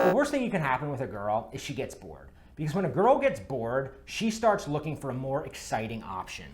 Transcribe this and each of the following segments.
The worst thing you can happen with a girl is she gets bored. Because when a girl gets bored, she starts looking for a more exciting option.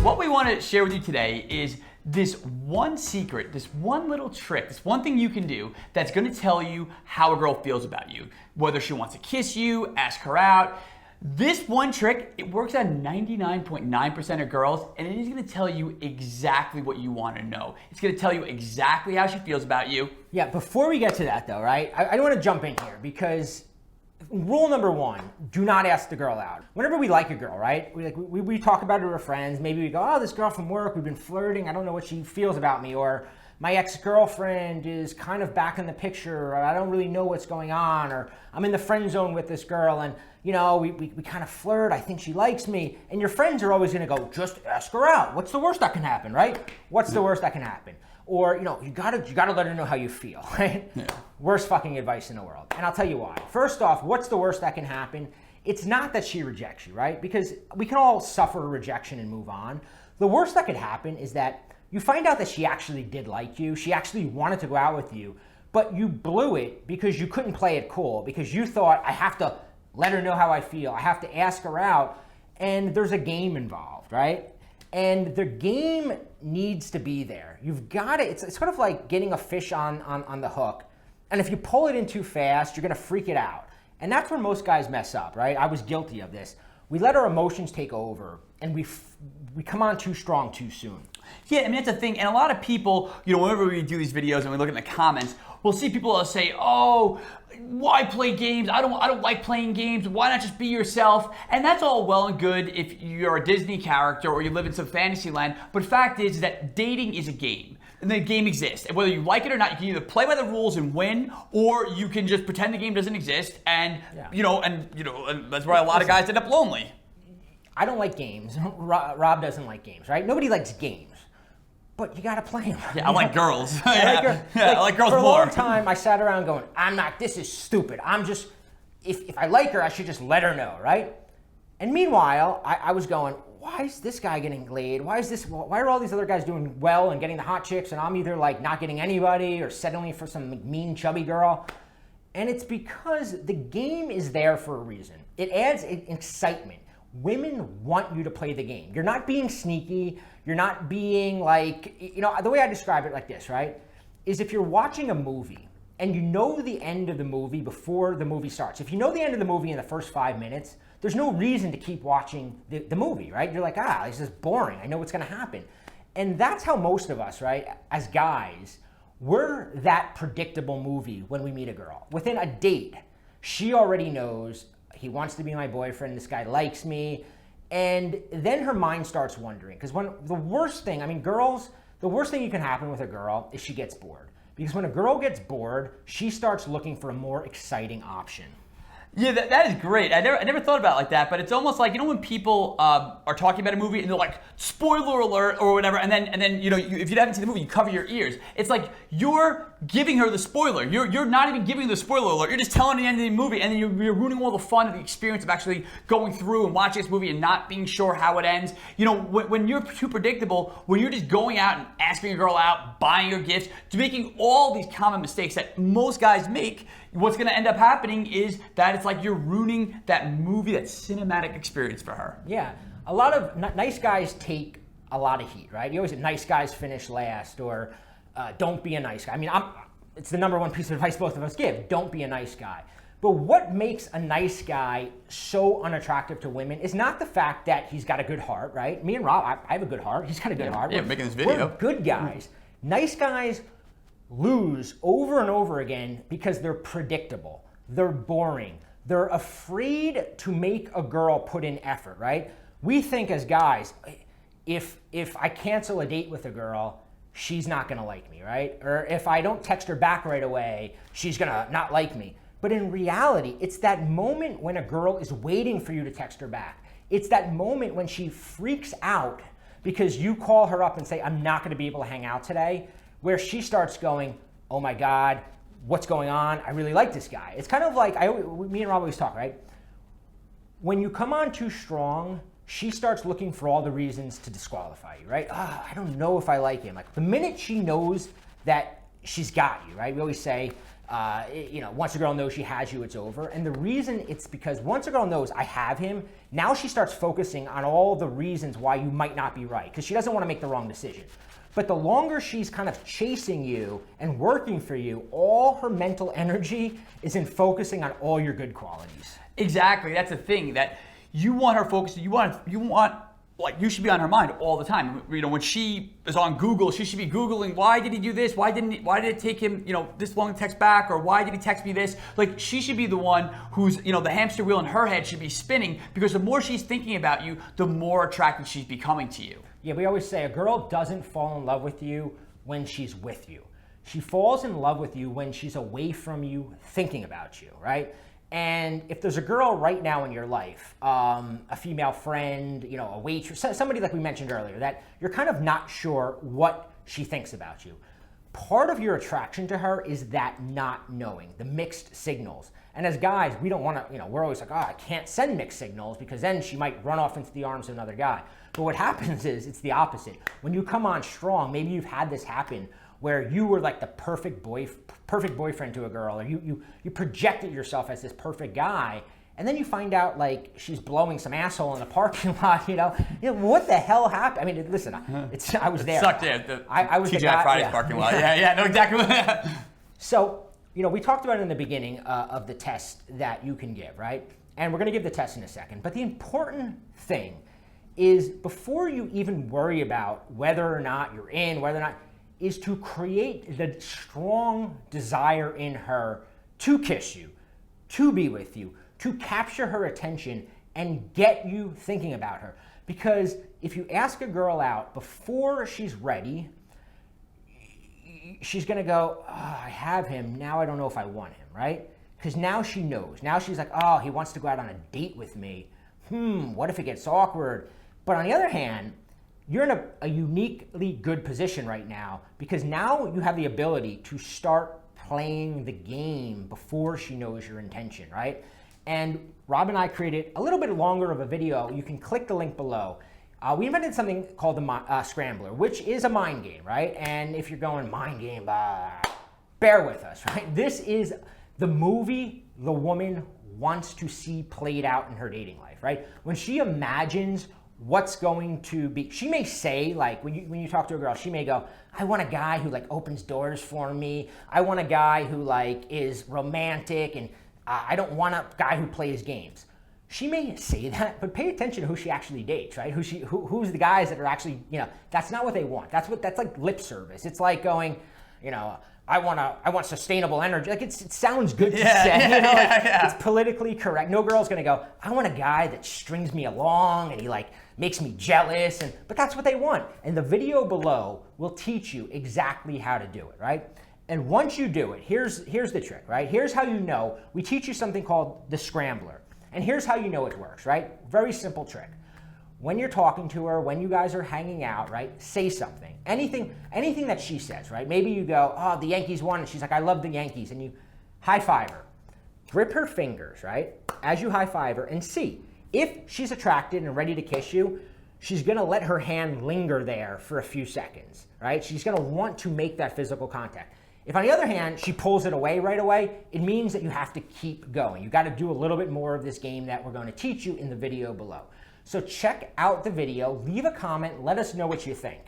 What we want to share with you today is this one secret, this one little trick, this one thing you can do that's going to tell you how a girl feels about you. Whether she wants to kiss you, ask her out. This one trick, it works on 99.9% of girls, and it is going to tell you exactly what you want to know. It's going to tell you exactly how she feels about you. Yeah, before we get to that though, right? I don't want to jump in here because rule number one, do not ask the girl out. Whenever we like a girl, right? We talk about it to our friends. Maybe we go, oh, this girl from work, we've been flirting. I don't know what she feels about me. Or my ex-girlfriend is kind of back in the picture. Or I don't really know what's going on. Or I'm in the friend zone with this girl and, you know, we kind of flirt. I think she likes me. And your friends are always going to go, just ask her out. What's the worst that can happen, right? What's the worst that can happen? Or, you know, you gotta let her know how you feel, right? Yeah. Worst fucking advice in the world. And I'll tell you why. First off, what's the worst that can happen? It's not that she rejects you, right? Because we can all suffer rejection and move on. The worst that could happen is that you find out that she actually did like you. She actually wanted to go out with you, but you blew it because you couldn't play it cool, because you thought, I have to let her know how I feel. I have to ask her out. And there's a game involved, right? And the game needs to be there. You've got to, it's sort of like getting a fish on the hook. And if you pull it in too fast, you're gonna freak it out. And that's where most guys mess up, right? I was guilty of this. We let our emotions take over and we come on too strong too soon. Yeah, I mean, that's the thing. And a lot of people, you know, whenever we do these videos and we look in the comments, we'll see people say, oh, why play games? I don't like playing games. Why not just be yourself? And that's all well and good if you're a Disney character or you live in some fantasy land. But fact is that dating is a game. And the game exists. And whether you like it or not, you can either play by the rules and win, or you can just pretend the game doesn't exist. And, and that's why a lot of guys end up lonely. I don't like games. Rob doesn't like games, right? Nobody likes games. But you gotta play them. Yeah, I like girls. I like girls more. For a more. long time, I sat around going, this is stupid. I'm just, if I like her, I should just let her know, right? And meanwhile, I was going, why is this guy getting laid? Why are all these other guys doing well and getting the hot chicks, and I'm either like not getting anybody or settling for some mean chubby girl? And it's because the game is there for a reason. It adds excitement. Women want you to play the game. You're not being sneaky. You're not being like, the way I describe it like this, right? Is if you're watching a movie and you know the end of the movie before the movie starts. If you know the end of the movie in the first 5 minutes, there's no reason to keep watching the movie, right? You're like, this is boring. I know what's gonna happen. And that's how most of us, right, as guys, we're that predictable movie when we meet a girl. Within a date, she already knows, he wants to be my boyfriend, this guy likes me, and then her mind starts wondering. Because the worst thing you can happen with a girl is she gets bored. Because when a girl gets bored, she starts looking for a more exciting option. Yeah, that is great. I never thought about it like that, but it's almost like, when people are talking about a movie and they're like, spoiler alert or whatever, and then if you haven't seen the movie, you cover your ears. It's like you're giving her the spoiler. You're not even giving the spoiler alert. You're just telling the end of the movie, and then you're ruining all the fun of the experience of actually going through and watching this movie and not being sure how it ends. When you're too predictable, when you're just going out and asking a girl out, buying her gifts, to making all these common mistakes that most guys make, what's going to end up happening is that it's like you're ruining that movie, that cinematic experience for her. Yeah. A lot of nice guys take a lot of heat, right? You always say nice guys finish last, or don't be a nice guy. I mean, it's the number one piece of advice both of us give. Don't be a nice guy. But what makes a nice guy so unattractive to women is not the fact that he's got a good heart, right? Me and Rob, I have a good heart. He's got a good heart. Yeah, making this video. We're good guys. Nice guys lose over and over again because they're predictable. They're boring. They're afraid to make a girl put in effort, right? We think as guys, if I cancel a date with a girl, she's not gonna like me, right? Or if I don't text her back right away, she's gonna not like me. But in reality, it's that moment when a girl is waiting for you to text her back. It's that moment when she freaks out because you call her up and say, I'm not gonna be able to hang out today, where she starts going, oh my God, what's going on? I really like this guy. It's kind of like, me and Rob always talk, right? When you come on too strong, she starts looking for all the reasons to disqualify you, right? I don't know if I like him. Like the minute she knows that she's got you, right? We always say, once a girl knows she has you, it's over. And the reason it's because once a girl knows I have him, now she starts focusing on all the reasons why you might not be right, because she doesn't want to make the wrong decision. But the longer she's kind of chasing you and working for you, all her mental energy is in focusing on all your good qualities. Exactly. That's the thing, that you want her focused. You want like you should be on her mind all the time. When she is on Google, she should be Googling, why did he do this? Why did it take him, this long to text back? Or why did he text me this? Like, she should be the one who's, the hamster wheel in her head should be spinning, because the more she's thinking about you, the more attracted she's becoming to you. Yeah, we always say a girl doesn't fall in love with you when she's with you. She falls in love with you when she's away from you, thinking about you, right? And if there's a girl right now in your life, a female friend, a waitress, somebody like we mentioned earlier, that you're kind of not sure what she thinks about you, part of your attraction to her is that not knowing, the mixed signals. And as guys, we don't want to, we're always like, I can't send mixed signals because then she might run off into the arms of another guy. But what happens is it's the opposite. When you come on strong, maybe you've had this happen where you were like the perfect boyfriend to a girl, or you projected yourself as this perfect guy, and then you find out like she's blowing some asshole in the parking lot. What the hell happened? I mean, listen, I was there. Sucked there. I was TGI Fridays parking lot. Yeah, no, exactly. So, we talked about it in the beginning of the test that you can give, right? And we're going to give the test in a second. But the important thing is, before you even worry about whether or not you're in, whether or not, is to create the strong desire in her to kiss you, to be with you, to capture her attention and get you thinking about her. Because if you ask a girl out before she's ready, she's gonna go, I have him, now I don't know if I want him, right? Because now she knows. Now she's like, he wants to go out on a date with me. What if it gets awkward? But on the other hand, you're in a uniquely good position right now, because now you have the ability to start playing the game before she knows your intention, right? And Rob and I created a little bit longer of a video. You can click the link below. We invented something called the Scrambler, which is a mind game, right? And if you're going mind game, bear with us, right? This is the movie the woman wants to see played out in her dating life, right? When she imagines what's going to be, she may say, like, when you talk to a girl, she may go, I want a guy who like opens doors for me. I want a guy who like is romantic, and I don't want a guy who plays games. She may say that, but pay attention to who she actually dates, right? Who's the guys that are actually, that's not what they want. That's like lip service. It's like going, I want sustainable energy. Like it sounds good to say, It's politically correct. No girl's gonna go, I want a guy that strings me along and he like makes me jealous, but that's what they want. And the video below will teach you exactly how to do it, right? And once you do it, here's the trick, right? Here's how you know. We teach you something called the Scrambler. And here's how you know it works, right? Very simple trick. When you're talking to her, when you guys are hanging out, right, say something. Anything that she says, right? Maybe you go, the Yankees won, and she's like, I love the Yankees, and you high five her. Grip her fingers, right, as you high five her, and see. If she's attracted and ready to kiss you, she's gonna let her hand linger there for a few seconds, right? She's gonna want to make that physical contact. If on the other hand, she pulls it away right away, it means that you have to keep going. You gotta do a little bit more of this game that we're gonna teach you in the video below. So check out the video, leave a comment, let us know what you think.